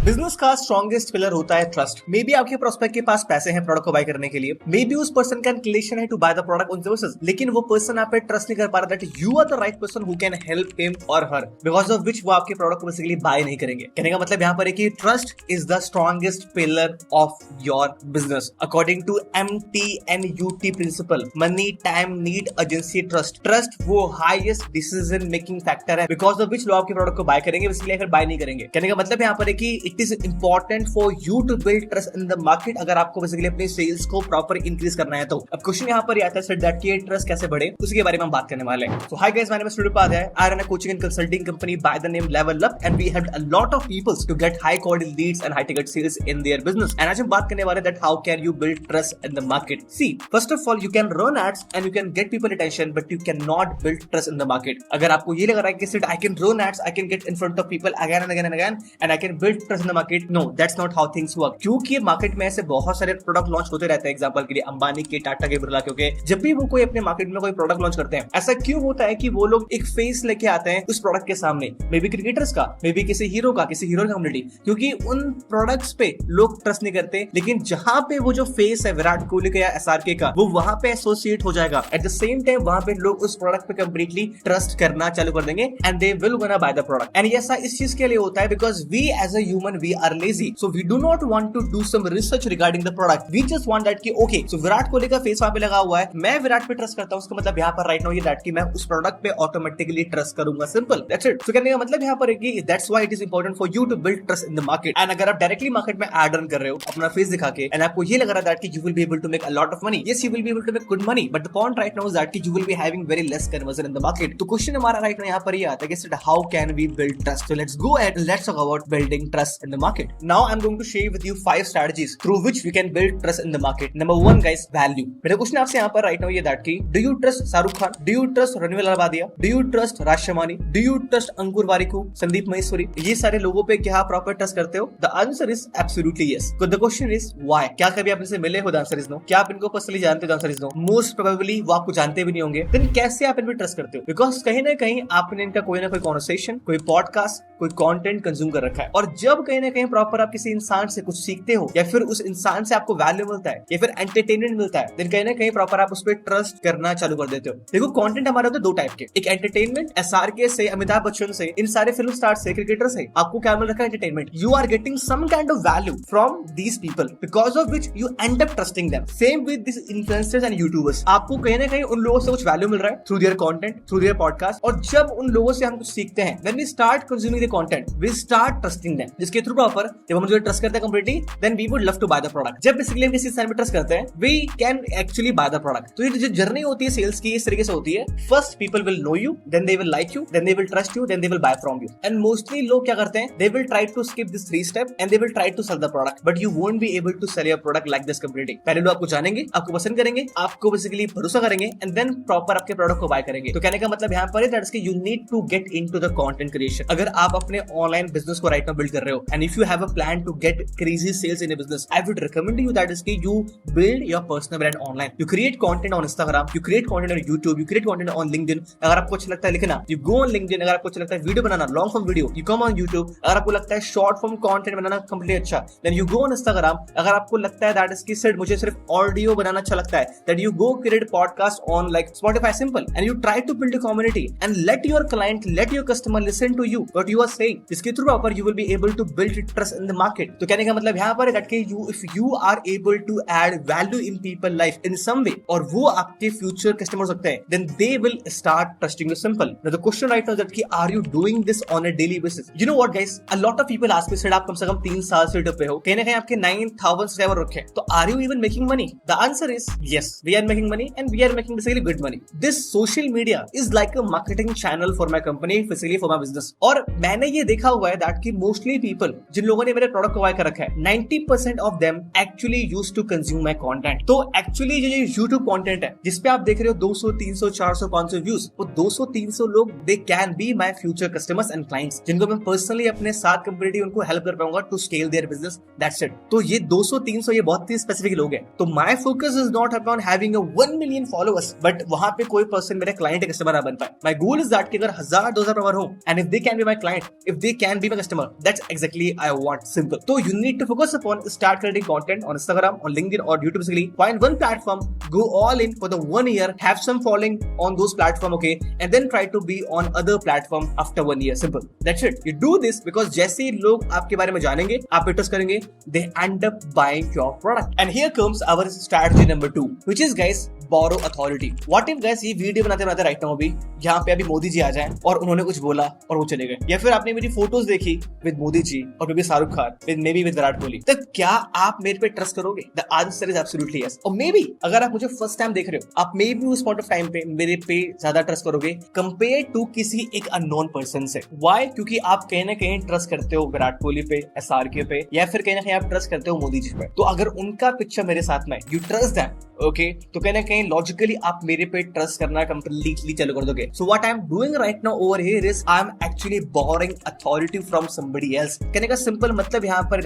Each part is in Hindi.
बिजनेस का स्ट्रॉन्गेस्ट पिलर होता है ट्रस्ट। मे बी आपके प्रोस्पेक्ट के पास पैसे हैं प्रोडक्ट को बाय करने के लिए, मे बी उस पर्सन का इंक्लिनेशन है to buy the product on services, लेकिन वो पर्सन आप पे ट्रस्ट नहीं कर पा रहा that you are the right person who can help him और हर, बिकॉज ऑफ विच वो आपके प्रोडक्ट को बेसिकली बाय नहीं करेंगे। कहने का मतलब यहाँ पर है कि trust is the strongest pillar of your business according to MTNUT principle, money time need urgency trust. Trust वो हाईएस्ट डिसीजन मेकिंग फैक्टर है बिकॉज ऑफ विच लोग आपके प्रोडक्ट को बाय करेंगे, बेसिकली अगर बाय नहीं करेंगे। कहने का मतलब यहाँ पर है कि it is important for you to build trust in the market अगर आपको बेसिकली अपने सेल्स को प्रॉपर इंक्रीज करना है तो। अब क्वेश्चन यहाँ पर आता है दैट कि ट्रस्ट कैसे बढ़े, उसके बारे में हम बात करने वाले हैं। So hi guys, my name is Suryapad है। I run a coaching and consulting company by the name level up and we help a lot of peoples to get high quality leads and high ticket sales in their business. And आज हम बात करने वाले that how can you build trust in the market. See, first of all you can run ads and you can get people attention but you can not build trust in the market. अगर आपको ये लग रहा है कि सिर्फ I can run ads, I can get in front of people again and again and again and I can build trust in the market, no that's not how things work. क्योंकि मार्केट में ऐसे बहुत सारे प्रोडक्ट लॉन्च होते रहते हैं, एग्जांपल के लिए अंबानी के, टाटा के, बिरला के। जब भी वो कोई अपने मार्केट में कोई प्रोडक्ट लॉन्च करते हैं, ऐसा क्यों होता है कि वो लोग एक फेस लेके आते हैं उस प्रोडक्ट के सामने, मे बी क्रिकेटर्स का, मे बी किसी हीरो का, किसी हीरो कम्युनिटी, क्योंकि उन प्रोडक्ट्स पे लोग ट्रस्ट नहीं करते। लेकिन जहां पे वो जो फेस है विराट कोहली का या SRK का, वो वहां पे एसोसिएट हो जाएगा। एट द सेम टाइम वहां पे लोग उस प्रोडक्ट पे कंप्लीटली ट्रस्ट करना चालू कर देंगे and they will gonna buy the product. And ऐसा इस चीज के लिए होता है because we as a human we are lazy, so we do not want to do some research regarding the product. We just want that कि ओके सो विराट कोहली का फेस वहां पे लगा हुआ है, मैं विराट पे ट्रस्ट करता हूं, उसका मतलब यहाँ पर राइट नाउ ये दैट कि मैं उस प्रोडक्ट पे ऑटोमेटिकली ट्रस्ट करूंगा, सिंपल, दैट्स इट। सो कहने का मतलब यहाँ पर है कि that's why it is important for you to build trust in the market. And अगर आप डायरेक्टली मार्केट में एड रन कर रहे हो अपना फेस दिखा के एंड आपको ये लग रहा है दैट कि you will be able to make a lot of money, yes you will be able to make good money, but the point right now is that कि you will be having very less conversion in the market. तो क्वेश्चन हमारा राइट नाउ यहाँ पर ये आता है कि how can we build trust. So let's go ahead, let's talk about building trust in the market. Now I am going to share with you 5 strategies through which we can build trust in the market. Number 1 guys, value. मेरा क्वेश्चन आपसे यहाँ पर राइट नाउ ये दैट कि do you trust Shahrukh Khan, do you trust Ranveer Allahbadia, do you trust Raj Shamani, do you trust Ankur Warikoo, Sandeep Maheshwari, ये सारे लोगों पे क्या आप प्रॉपर ट्रस्ट करते हो? The answer is absolutely yes. The question is why. क्या कभी आप इनसे मिले हो? The answer is no. क्या आप इनको पर्सनली जानते हो? The answer is no. Most probably वो आपको जानते भी नहीं होंगे। देन कैसे आप इन पे ट्रस्ट करते हो? बिकॉज कहीं ना कहीं आपने इनका कोई ना कोई कॉन्वर्सेशन, कोई पॉडकास्ट, कोई कंटेंट कंज्यूम कर रखा है। और जब कहीं ना कहीं प्रॉपर आप किसी इंसान से कुछ सीखते हो या फिर उस इंसान से आपको वैल्यू मिलता है या फिर एंटरटेनमेंट मिलता है, देन कहीं ना कहीं प्रॉपर आप उस पर ट्रस्ट करना चालू कर देते हो। देखो कंटेंट हमारे होते हैं 2 टाइप के, एक एंटरटेनमेंट, SRK से, अमिताभ बच्चन से, इन सारे फिल्म स्टार से, क्रिकेटर से आपको क्या मिल रखा है? Entertainment. You are getting some kind of value from these people because of which you end up trusting them. Same with this influencers and YouTubers, आपको कहीं ना कहीं उन लोगों से कुछ वैल्यू मिल रहा है through their content, through their podcast, और जब उन लोगों से हम कुछ सीखते हैं then we start consuming the content, we start trusting them, जिसके थ्रू प्रॉपर जब हम जो ट्रस्ट करते हैं completely then we would love to buy the product. जब बेसिकली हम किसी इंसान पे ट्रस्ट करते हैं we can actually buy the product. तो ये जो जर्नी होती है सेल्स की, इस तरीके से होती है। First people will know you, then they will like you, then they will trust you, then they will buy from you. And mostly लोग क्या करते हैं? They will try to skip this 3 step and they will try to sell the product, but you won't be able to sell your product like this completely. पहले लोग आपको जानेंगे, आपको पसंद करेंगे, आपको बेसिकली भरोसा करेंगे एंड देन प्रॉपर आपके प्रोडक्ट को बाय करेंगे। तो कहने का मतलब यहाँ पर है दैट्स कि you need to get into the content creation. अगर आप अपने ऑनलाइन बिजनेस को राइट नाउ बिल्ड कर रहे हो and if you have a plan to get crazy sales in a business, I would recommend you that is कि you build your personal brand online. You create content on Instagram, you create content on YouTube, you create content on LinkedIn. अगर आपको अच्छा लगता है लिखना, you go on LinkedIn. अगर आपको अच्छा लगता है video banana, long form video, you come on YouTube. अगर आपको लगता है short form content बनाना completely अच्छा, then you go on Instagram. अगर आपको लगता है that is कि सिर्फ मुझे सिर्फ ऑडियो बनाना अच्छा लगता है, that you go create podcast on like Spotify, simple, and you try to build a community and let your client, let your customer listen to you what you are saying. इसके through proper you will be able to build trust in the market. तो कहने का मतलब यहाँ पर है that if you are able to add value in people life in some way और वो आपके future customers होते हैं then they will start trusting you, simple. Now the question right now is that कि are you doing this on a daily basis? You know what guys, a lot of people ask me said आप कम से कम 3 साल से यूट्यूब पे हो, कहीं ना कहीं आपके 9,000 सब्सक्राइबर रखे हैं, तो are you even making money? The answer is yes, we are making money and we are making basically good money. This social media is like a marketing channel for my company, basically for my business. और मैंने ये देखा हुआ है that कि mostly people जिन लोगों ने मेरे प्रोडक्ट को बाय कर रखा है 90% of them actually used to consume my content. तो एक्चुअली जो YouTube कंटेंट है जिसपे आप देख रहे हो 200, 300, 400, 500 व्यूज, वो 200, 300 लोग they can be my future customers and clients, जिनको मैं पर्सनली अपने साथ कंप्लीटली उनको हेल्प कर पाऊंगा to scale their business, that's it. तो ये 200, 300 ये बहुत ही स्पेसिफिक लोग हैं। तो my focus is not upon having a 1 million followers, but वहां पे कोई पर्सन मेरे क्लाइंट या कस्टमर ना बन पाए। माय गोल इज दैट कि अगर 1000, 2000 फॉलोअर हो and if they can be my client, if they can be my customer, that's exactly exactly I want. Simple. So you need to focus upon start creating content on Instagram, on LinkedIn, or YouTube. Basically, find one platform, go all in for the 1 year, have some following on those platform, okay, and then try to be on other platform after 1 year. Simple. That's it. You do this because जैसे ही लोग आपके बारे में जानेंगे, आप ट्रस्ट करेंगे, they end up buying your product. And here comes our strategy number 2, which is guys borrow authority. What if guys ये वीडियो बनाते बनाते राइट नाउ अभी यहाँ पे अभी मोदी जी आ जाएं और उन्होंने कुछ बोला और वो चले गए, या फिर आपने मेरी फोटोज देखी विद मोदी जी और may be Shahrukh Khan, with may be with Virat Kohli, तो क्या आप मेरे पे ट्रस्ट करोगे? The answer is absolutely yes. और मे बी अगर आप मुझे फर्स्ट टाइम देख रहे हो, आप मे बी उस पॉइंट ऑफ टाइम पे मेरे पे ज्यादा ट्रस्ट करोगे कंपेयर टू किसी एक अननोन पर्सन से. व्हाई? क्योंकि आप कहीं ना कहीं ट्रस्ट करते हो विराट कोहली पे, एसआरके पे, या फिर कहीं ना कहीं आप ट्रस्ट करते हो मोदी जी पे. तो अगर उनका पिक्चर मेरे साथ में, यू ट्रस्ट दैम, ओके, तो कहीं ना कहीं लॉजिकली आप मेरे पे ट्रस्ट करना कंप्लीटली चालू कर दोगे. So what I am doing right now over here is I am actually borrowing authority from somebody else. कहने का सिंपल मतलब यहाँ पर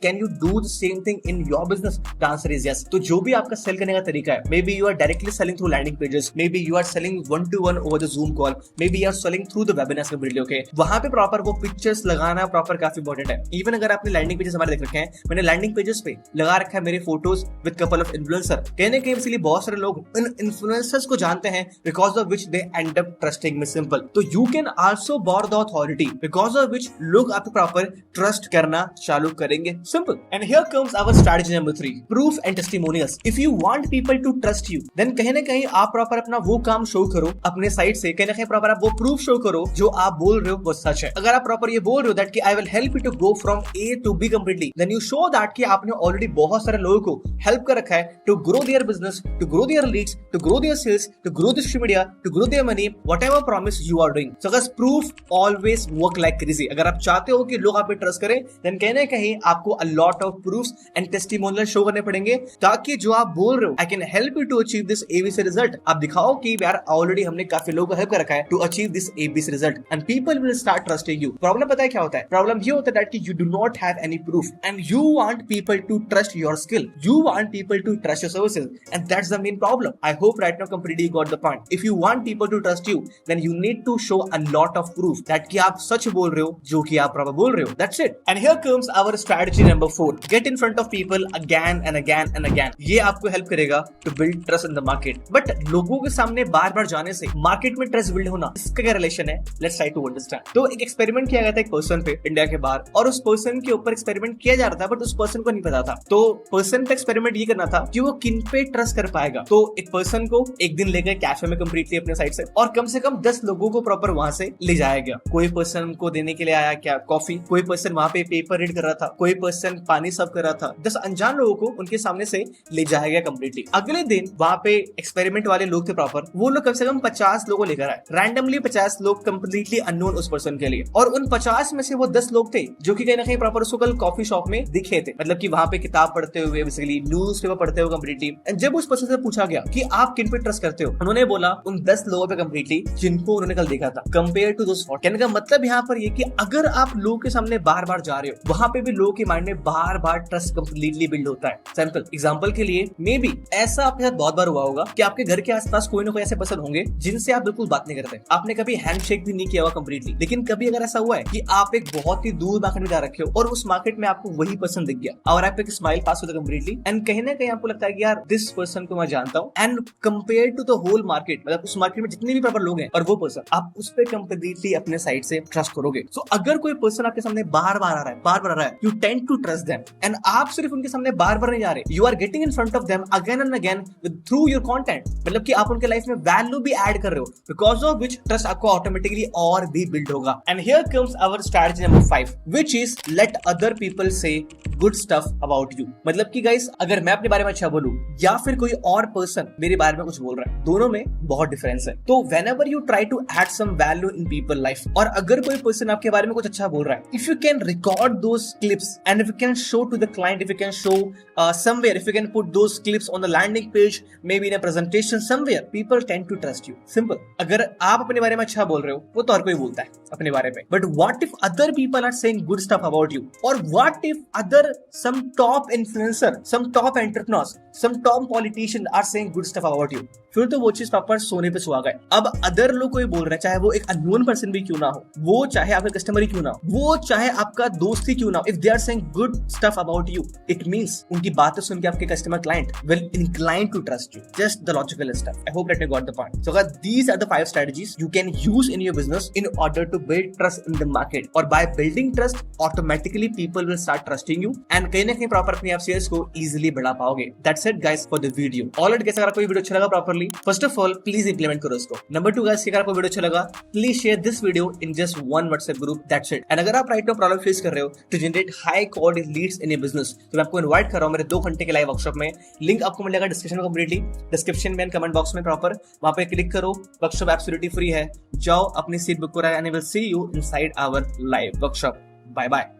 can you do the same thing in your business? The answer is yes. तो जो भी आपका सेल करने का तरीका है, maybe you are directly selling through landing pages, maybe you are selling 1-to-1 over the Zoom call, may be you are selling through the webinars completely, okay, वहां पे प्रॉपर वो पिक्चर्स लगाना प्रॉपर काफी इंपॉर्टेंट है. इवन अगर आपने लैंडिंग पेजेस हमारे देख रखे हैं, मैंने लैंडिंग पेजेस पे लगा रखा है मेरे photos with couple of influencer. कहने के इसलिए बहुत सारे लोग इन इन्फ्लुएंसर्स को जानते हैं because of which they end up trusting me. Simple. तो you can also borrow the authority because of which लोग आप प्रॉपर ट्रस्ट करना चालू करेंगे. Simple. And here comes our strategy number 3, proof and testimonials. If you want people to trust you, then कहीं ना कहीं आप प्रॉपर अपना वो काम शो करो अपने साइड से, कहीं ना कहीं प्रॉपर आप वो प्रूफ शो करो जो आप बोल रहे हो वो सच है. अगर आप प्रॉपर ये बोल रहे हो दैट कि I will help you to go from A to B completely, then you show that कि आपने ऑलरेडी बहुत सारे लोगों को हेल्प कर रखा है to grow their business, to grow their leads, to grow their sales, to grow their social media, to grow their money, whatever promise you are doing. So guys, proof always work like crazy. अगर आप चाहते हो कि लोग आप पे ट्रस्ट करें, then कहीं ना कहीं आपको a lot of proofs and testimonials show करने पड़ेंगे ताकि जो आप बोल रहे हो I can help you to achieve this ABC result, आप दिखाओ कि यार ऑलरेडी हमने काफी लोगों को हेल्प कर रखा है to achieve this ABC result and people will start trusting you. Problem पता है क्या होता है? प्रॉब्लम ये होता है कि you do not have any proof and you want people to trust your skill, you want people to trust your services, and that's the main problem. I hope right now completely got the point. If you want people to trust you, then you need to show a lot of proof that कि आप सच बोल रहे हो जो कि आप प्रॉपर बोल रहे हो. That's it. And here comes our strategy number 4. Get in front of people again and again and again. ये आपको हेल्प करेगा to build trust in the market. But लोगों के सामने बार बार जाने से मार्केट में ट्रस्ट बिल्ड होना, इसका क्या रिलेशन है? Let's try to understand. तो एक एक्सपेरिमेंट किया गया था एक पर्सन पे इंडिया के बाहर, और उस पर्सन के ऊपर एक्सपेरिमेंट किया जा रहा था बट उस पर्सन को नहीं पता था. तो पर्सन पे एक्सपेरिमेंट ये करना था कि वो किन पे ट्रस्ट कर पाएगा. तो एक पर्सन को एक दिन ले गए कैफे में कंप्लीटली अपने साइड से, और कम से कम 10 लोगों को प्रॉपर वहां से ले जाया गया. कोई पर्सन को देने के लिए आया क्या कॉफी, कोई पर्सन वहां पे पेपर रीड कर रहा था, कोई पर्सन पानी सर्व कर रहा था. 10 अनजान लोगों को उनके सामने से ले जाया गया कंप्लीटली. अगले दिन वहां पे एक्सपेरिमेंट वाले लोग थे प्रॉपर, वो लोग कम से कम 50 लोगों लेकर आए, रैंडमली 50 लोग कंप्लीटली अननोन उस पर्सन के लिए. और उन 50 में से वो 10 लोग थे जो कि कहीं ना कहीं प्रॉपर उसको कल कॉफी शॉप में दिखे थे, मतलब कि वहां पे किताब पढ़ते हुए, बेसिकली न्यूज पेपर पढ़ते हुए कंप्लीटली. एंड जब उस पर्सन से पूछा गया कि आप किन पे ट्रस्ट करते हो, उन्होंने बोला उन 10 लोगों पे कंप्लीटली जिनको उन्होंने कल देखा था कंपेयर टू दोस 40. कहने का मतलब यहाँ पर ये कि अगर आप लोगों के सामने बार बार जा रहे हो, वहां पे भी लोगों के माइंड में बार बार ट्रस्ट कंप्लीटली बिल्ड होता है. सिंपल एग्जांपल के लिए, मे बी ऐसा आपके साथ बहुत बार हुआ होगा कि आपके घर के आसपास कोई ना कोई ऐसे पर्सन होंगे जिनसे आप बिल्कुल बात नहीं करते, आपने कभी हैंडशेक भी नहीं किया हुआ कंप्लीटली. लेकिन कभी अगर ऐसा हुआ है कि आप एक बहुत ही दूर मार्केट में जा रखे हो और उस मार्केट में आपको वही पर्सन दिख गया और आप एक स्माइल पास होता कंप्लीटली, एंड कहीं ना कहीं आपको लगता है कि यार दिस पर्सन को मैं जानता हूँ, and compare to the whole market, मतलब उस मार्केट में जितने भी प्रॉपर लोग हैं और वो पर्सन, आप उस पर कंप्लीटली अपने साइड से ट्रस्ट करोगे. सो अगर कोई पर्सन आपके सामने बार बार आ रहा है, you tend to trust them, and आप सिर्फ उनके सामने बार बार नहीं जा रहे, you are getting in front of them again and again through your content, मतलब कि आप उनके लाइफ में वैल्यू भी ऐड कर रहे हो, बिकॉज ऑफ विच ट्रस्ट आपको ऑटोमेटिकली और भी बिल्ड होगा. And here comes our strategy number 5, which is let other people say good stuff about you. मतलब कि गाइस, अगर मैं अपने बारे में अच्छा बोलूं या फिर कोई और पर्सन मेरे बारे में कुछ बोल रहा है, दोनों में बहुत डिफरेंस है. तो whenever you try to add some value in people life, और अगर कोई पर्सन आपके बारे में कुछ अच्छा बोल रहा है, if you can record those clips and if you can show to the client, if you can show somewhere, if you can put those clips on the landing page, maybe in a presentation somewhere, people tend to trust you. Simple. अगर आप अपने बारे में अच्छा बोल रहे हो, वो तो हर कोई बोलता है अपने बारे में, but what if other people are saying good stuff about you, or what if other where some top influencer, some top entrepreneurs, some top politicians are saying good stuff about you, फिर तो वो चीज प्रॉपर सोने पे सुहागा है। अब अदर लोग कोई बोल रहे हैं, चाहे वो एक अननोन पर्सन भी क्यों ना हो, वो चाहे आपका कस्टमर ही क्यों ना हो, वो चाहे आपका दोस्त ही क्यों ना हो, if they are saying good stuff about you, it means उनकी बातें सुन के आपके customer client will incline to trust you. Just the logical stuff. I hope that you got the point. So these are the 5 strategies you can use in your business in order to build trust in the market, और by building trust automatically people will start trusting you and कहीं ना कहीं प्रॉपर अपने आप सेल्स को easily बढ़ा पाओगे। That's it guys for the video। Already कैसे, अगर आपको वीडियो अच्छा लगा properly, first of all please implement करो इसको। नंबर 2 गाइस, अगर आपको वीडियो अच्छा लगा please share this video in just one WhatsApp group, that's it. And अगर आप राइट नाउ प्रॉब्लम फेस कर रहे हो to generate high quality leads in your business, तो मैं आपको इनवाइट कर रहा हूं मेरे 2 घंटे के लाइव वर्कशॉप में। लिंक आपको मिलेगा डिस्क्रिप्शन में, कंप्लीटली डिस्क्रिप्शन में, कमेंट बॉक्स में प्रॉपर, वहां पे क्लिक करो। वर्कशॉप एब्सोल्युटली फ्री है, जाओ अपनी सीट बुक करो and I will see you inside our live workshop. Bye bye.